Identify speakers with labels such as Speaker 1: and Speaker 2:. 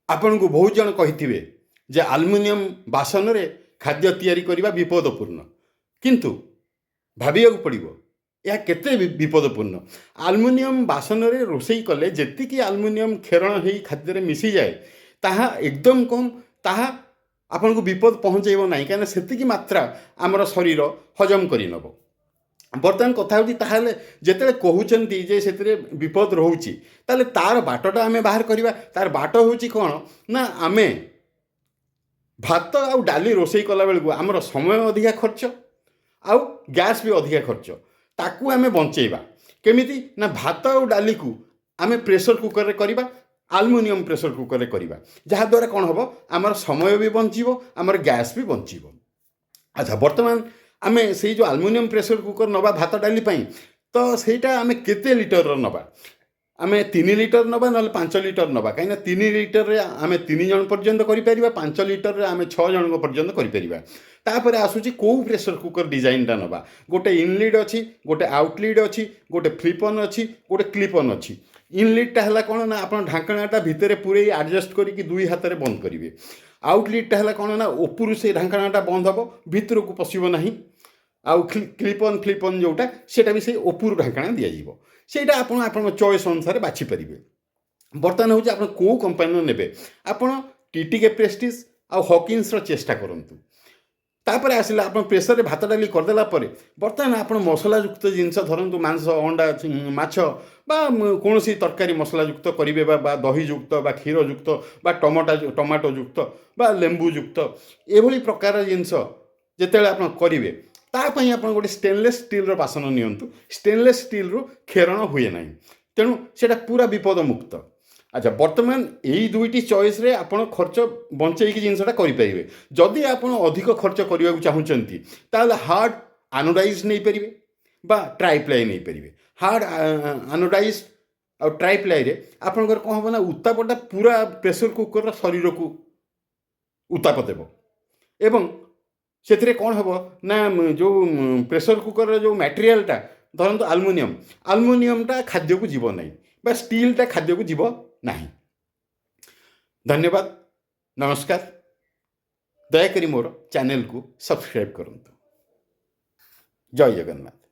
Speaker 1: आपण को बहुत जन कही जे आलुमिनियम बासन रे खाद्य तैयारी करने विपदपूर्ण किंतु भाविया पड़ो यह केते विपदपूर्ण। आलुमिनियम बासन रे रोषेई कले जी आलुमिनियम खेरण हो खाद्य मिसी जाए ताहा एकदम कम ताहा आपण को विपद पहुँचेब ना कहीं से मात्रा आमर शरीर हजम कर नब। बर्तमान कथा होते जिते कहते जे से विपद रोचे तार बाटटा आम बाहर करवा तार बाट हूँ कौन ना आम भात आउ डाली रोषेई कला बेलू आमर समय अधिका खर्च आउ गैस भी अधिका खर्च ताकू आम बंचेबा केमिति ना भात आउ डाली को आम प्रेशर कुकर रे करवा आलुमिनियम प्रेशर कुकर रे करवा जहाँद्वारा कौन हम आमर समय भी बंचो आमर गैस भी बंचो। अच्छा बर्तमान आम से जो आलुमिनियम प्रेशर कुकर नवा भात डाली तो सेटा आम केते लिटर नवा आम 3 लिटर नवा ना 5 लिटर नवा कहीं 3 लिटर रे आम 3 जन पर्यंत कर 5 लिटर रे आम 6 जन पर्यंत कर आसूची कौ प्रेशर कुकर डिजाइनटा नवा गोटे इनलिड अच्छी गोटे आउटलिड अच्छी गोटे फ्लिपन अच्छी गोटे क्लिपन अच्छी। इनलिडटा है कौन ना आप ढाकणाटा भितर पूरे एडजस्ट करके दुई हाथ में बंद करेंगे। आउटलिडटा है कौन ना उपरू से ढाकणाटा बंद हम भितर को पशब ना आउ क्लिपन फ्लिपन जोटा सेटा भी से उपरू ढाकणा दिज्व सेटा आप चॉइस अनुसार बाछिपारे। बर्तमान हूँ आप कौ कंपानी ने आप टीटीके प्रेस्टिज आउ हॉकिंस चेष्टा करूँ तापर आसला आप प्रेसर भात डाली करदेला बर्तमान आप मसलायुक्त जिनस धरतु मांस अंडा माछ बा कौन तरकारी मसलायुक्त करेंगे दहीयुक्त क्षीरयुक्त टमाटो युक्त बा लेंबुयुक्त एभली प्रकार जिनस जिते आप करेंगे तापाई आप गोटे स्टेनलेस स्टील बासन नियंतु स्टेनलेस स्टील रु खेरण हुए ना तेणु से पूरा विपद मुक्त। अच्छा बर्तमान यही दुईटी चॉइस रे आपण खर्च बंचेकी जिनसटा करेंगे। जदि आप अधिक खर्च करने को चाहते ताल हार्ड आनोडाइज नहीं पारे बा ट्राइप्लाई नहीं पारे। हार्ड आनोडाइज और ट्राइप्लाई रे आपंकर कौन हम ना उत्तापटा पूरा प्रेशर कुकर शरीर को उत्ताप देव एवं से कौन हम ना जो प्रेशर कुकर जो मटेरियलटा धरतु आलुमिनियमटा खाद्य को जीव नहीं बा स्टीलटा खाद्य को जीव नहीं। धन्यवाद नमस्कार दयाकोरी मोर चैनल को सब्सक्राइब करंतु। जय जगन्नाथ।